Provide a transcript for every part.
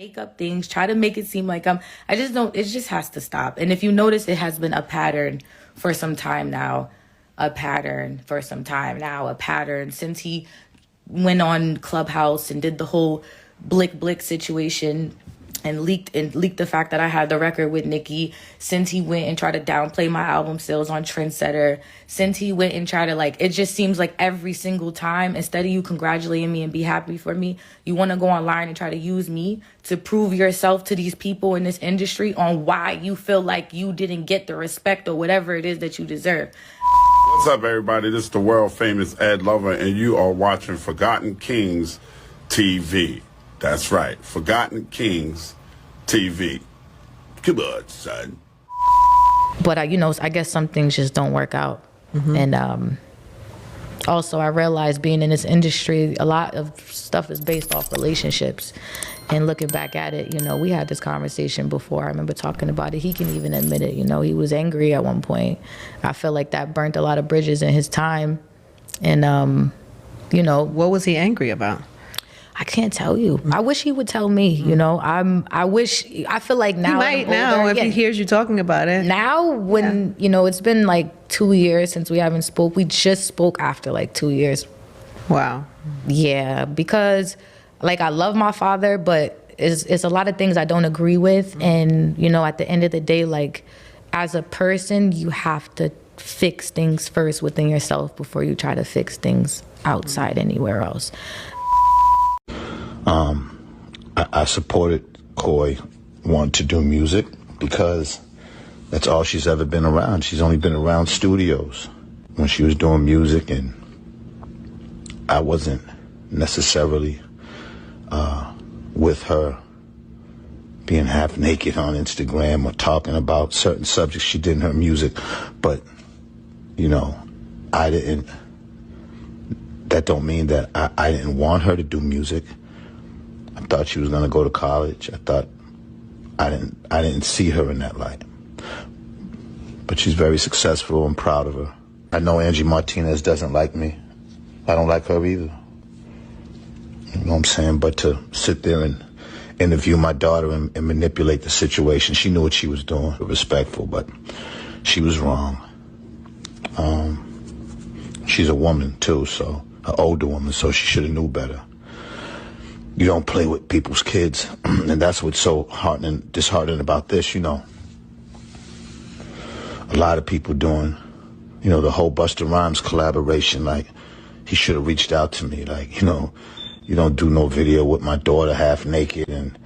make up things, try to make it seem like I just don't, it just has to stop. And if you notice, it has been a pattern for some time now, since he went on Clubhouse and did the whole blick situation and leaked the fact that I had the record with Nicki, since he went and tried to downplay my album sales on Trendsetter, since he went and tried to, it just seems like every single time, instead of you congratulating me and be happy for me, you want to go online and try to use me to prove yourself to these people in this industry on why you feel like you didn't get the respect or whatever it is that you deserve. What's up, everybody? This is the world famous Ed Lover, and you are watching Forgotten Kings TV. That's right, Forgotten Kings TV. Come on, son. But I guess some things just don't work out. And also I realized being in this industry, a lot of stuff is based off relationships. And looking back at it, we had this conversation before. I remember talking about it. He can even admit it. He was angry at one point. I feel like that burnt a lot of bridges in his time. And, What was he angry about? I can't tell you. I wish he would tell me, I feel like now. He might now if he hears you talking about it. Now when, it's been like 2 years since we haven't spoke. We just spoke after like 2 years. Wow. Yeah, because I love my father, but it's a lot of things I don't agree with. And, at the end of the day, as a person, you have to fix things first within yourself before you try to fix things outside anywhere else. I supported Coi wanting to do music because that's all she's ever been around. She's only been around studios when she was doing music, and I wasn't necessarily with her being half naked on Instagram or talking about certain subjects she did in her music. But, that don't mean that I didn't want her to do music. I thought she was going to go to college. I didn't see her in that light. But she's very successful. I'm proud of her. I know Angie Martinez doesn't like me. I don't like her either. You know what I'm saying? But to sit there and interview my daughter and manipulate the situation, she knew what she was doing. Respectful, but she was wrong. She's a woman too, so an older woman, so she should have knew better. You don't play with people's kids, and that's what's so disheartening about this. A lot of people doing, the whole Busta Rhymes collaboration. He should have reached out to me. You don't do no video with my daughter half naked, and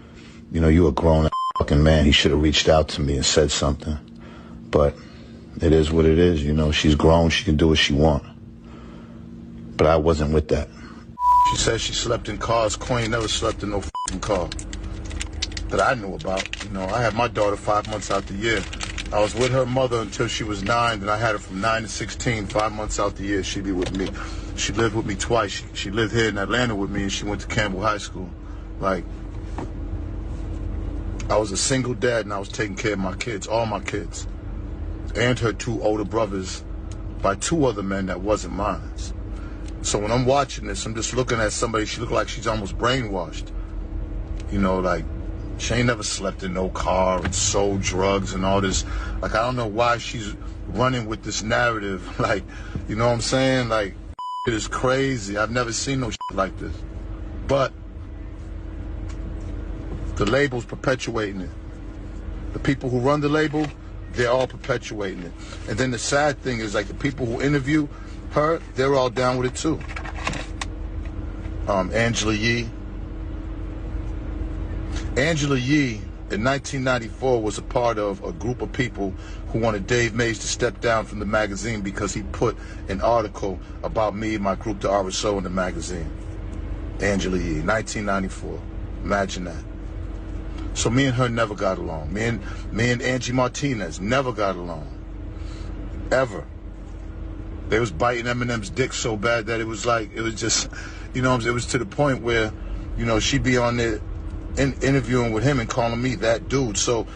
you a grown fucking man. He should have reached out to me and said something. But it is what it is. She's grown. She can do what she want. But I wasn't with that. She says she slept in cars. Coi never slept in no fucking car that I knew about. I had my daughter 5 months out the year. I was with her mother until she was 9, then I had her from 9 to 16, 5 months out the year. She'd be with me. She lived with me twice. She lived here in Atlanta with me, and she went to Campbell High School. I was a single dad, and I was taking care of my kids, all my kids, and her 2 older brothers by 2 other men that wasn't mine. So when I'm watching this, I'm just looking at somebody, she looked like she's almost brainwashed. She ain't never slept in no car and sold drugs and all this. I don't know why she's running with this narrative. You know what I'm saying? It is crazy. I've never seen no shit like this. But the label's perpetuating it. The people who run the label, they're all perpetuating it. And then the sad thing is, the people who interview her, they're all down with it too. Angela Yee in 1994 was a part of a group of people who wanted Dave Mays to step down from the magazine because he put an article about me and my group, the RSO, in the magazine. Angela Yee, 1994. Imagine that. So me and her never got along. Me and Angie Martinez never got along. Ever. They was biting Eminem's dick so bad that it was just, it was to the point where, she'd be on there interviewing with him and calling me that dude. So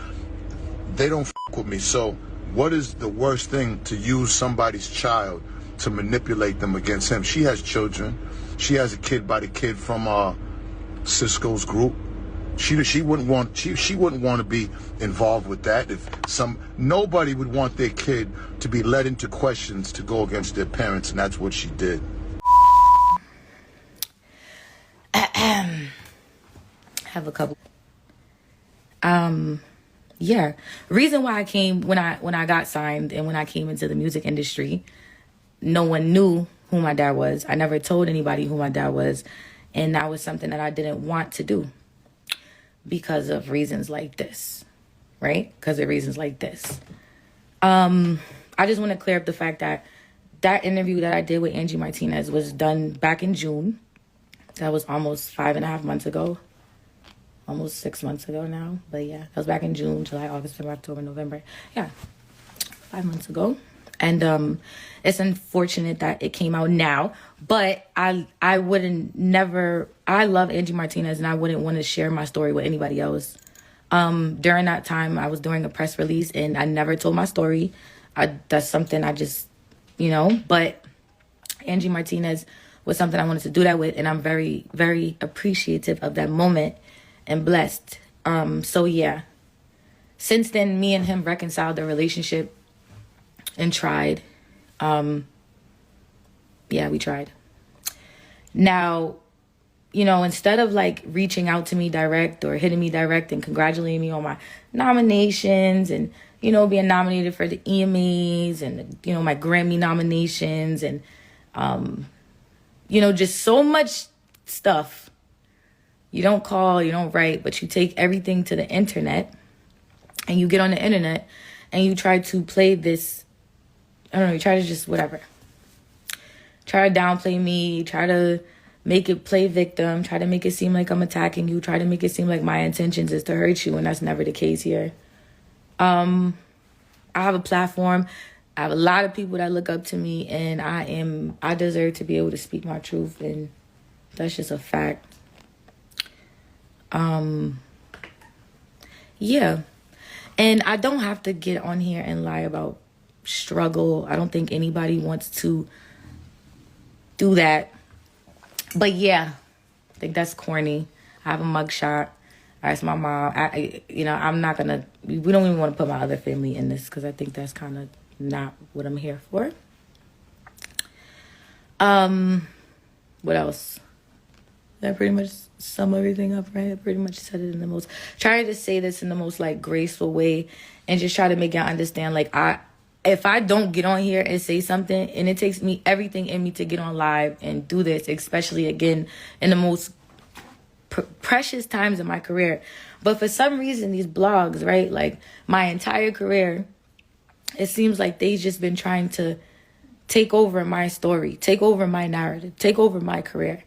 they don't with me. So what is the worst thing to use somebody's child to manipulate them against him? She has children. She has a kid by the kid from Cisco's group. She wouldn't want to be involved with that. Nobody would want their kid to be led into questions to go against their parents, and that's what she did. Have a couple. Yeah. Reason why I came when I got signed and when I came into the music industry, no one knew who my dad was. I never told anybody who my dad was, and that was something that I didn't want to do because of reasons like this, right? Because of reasons like this. I just want to clear up the fact that that interview that I did with Angie Martinez was done back in June. That was almost 5.5 months ago. Almost 6 months ago now. But yeah, that was back in June, July, August, September, October, November. Yeah, 5 months ago. And it's unfortunate that it came out now. But I love Angie Martinez, and I wouldn't want to share my story with anybody else. During that time, I was doing a press release, and I never told my story. That's something I just, but Angie Martinez was something I wanted to do that with, and I'm very, very appreciative of that moment and blessed. So yeah, since then, me and him reconciled the relationship and tried. Yeah, we tried. Now, instead of like reaching out to me direct or hitting me direct and congratulating me on my nominations and, being nominated for the EMAs and, my Grammy nominations and, just so much stuff. You don't call, you don't write, but you take everything to the internet and you get on the internet and you try to play this, you try to just whatever. Try to downplay me, try to make it play victim, try to make it seem like I'm attacking you, try to make it seem like my intentions is to hurt you, and that's never the case here. I have a platform. I have a lot of people that look up to me, and I deserve to be able to speak my truth, and that's just a fact. Yeah. And I don't have to get on here and lie about struggle. I don't think anybody wants to do that. But yeah, I think that's corny. I have a mugshot. I asked my mom. I'm not going to, we don't even want to put my other family in this because I think that's kind of not what I'm here for. What else? That pretty much sum everything up, right? I pretty much said it in the most, trying to say this in the most like graceful way and just try to make y'all understand, like, if I don't get on here and say something, and it takes me everything in me to get on live and do this, especially again in the most precious times of my career. But for some reason, these blogs, right, like my entire career, it seems like they've just been trying to take over my story, take over my narrative, take over my career.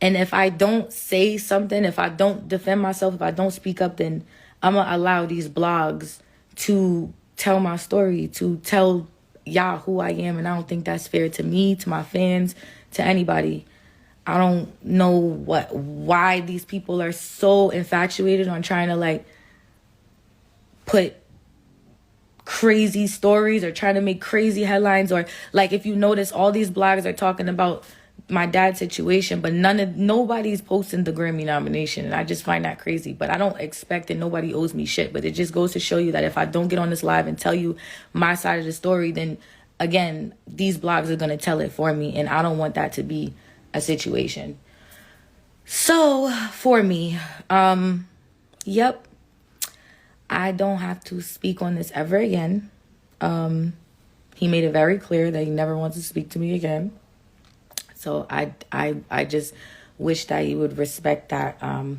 And if I don't say something, if I don't defend myself, if I don't speak up, then I'm going to allow these blogs to tell my story, to tell y'all who I am. And I don't think that's fair to me, to my fans, to anybody. I don't know why these people are so infatuated on trying to like put crazy stories or trying to make crazy headlines, or like if you notice, all these blogs are talking about my dad's situation, but nobody's posting the Grammy nomination, and I just find that crazy. But I don't expect that nobody owes me shit. But it just goes to show you that if I don't get on this live and tell you my side of the story, then again, these blogs are gonna tell it for me, and I don't want that to be a situation. So for me, yep, I don't have to speak on this ever again. He made it very clear that he never wants to speak to me again. So I just wish that he would respect that.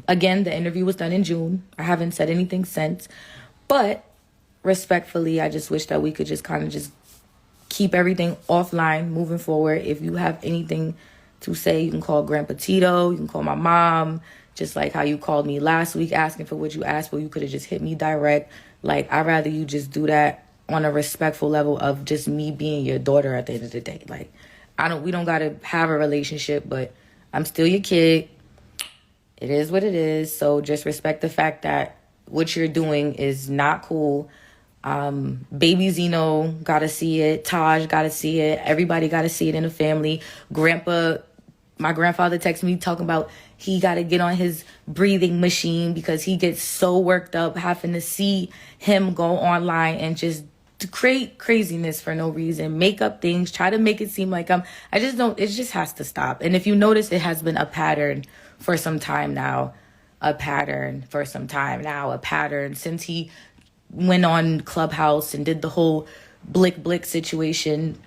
Again, the interview was done in June. I haven't said anything since. But respectfully, I just wish that we could just kind of just keep everything offline moving forward. If you have anything to say, you can call Grandpa Tito. You can call my mom. Just like how you called me last week asking for what you asked for. You could have just hit me direct. Like, I'd rather you just do that on a respectful level of just me being your daughter at the end of the day. Like, we don't got to have a relationship, but I'm still your kid. It is what it is. So just respect the fact that what you're doing is not cool. Baby Zeno got to see it. Taj got to see it. Everybody got to see it in the family. My grandfather texted me talking about he got to get on his breathing machine because he gets so worked up having to see him go online and just to create craziness for no reason, make up things, try to make it seem like I just don't, it just has to stop. And if you notice, it has been a pattern for some time now, since he went on Clubhouse and did the whole blick situation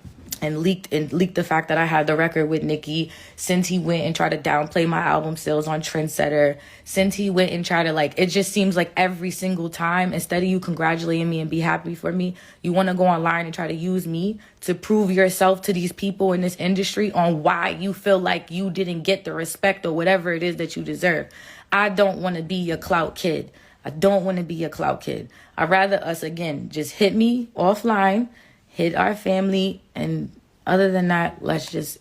and leaked the fact that I had the record with Nicki, since he went and tried to downplay my album sales on Trendsetter, since he went and tried to it just seems like every single time, instead of you congratulating me and be happy for me, you want to go online and try to use me to prove yourself to these people in this industry on why you feel like you didn't get the respect or whatever it is that you deserve. I don't want to be your clout kid. I'd rather us, again, just hit me offline, hit our family, and other than that,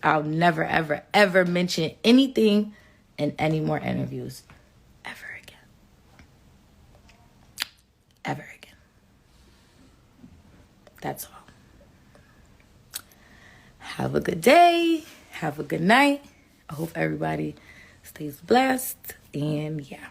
I'll never, ever, ever mention anything in any more interviews. Ever again. That's all. Have a good day. Have a good night. I hope everybody stays blessed. And yeah.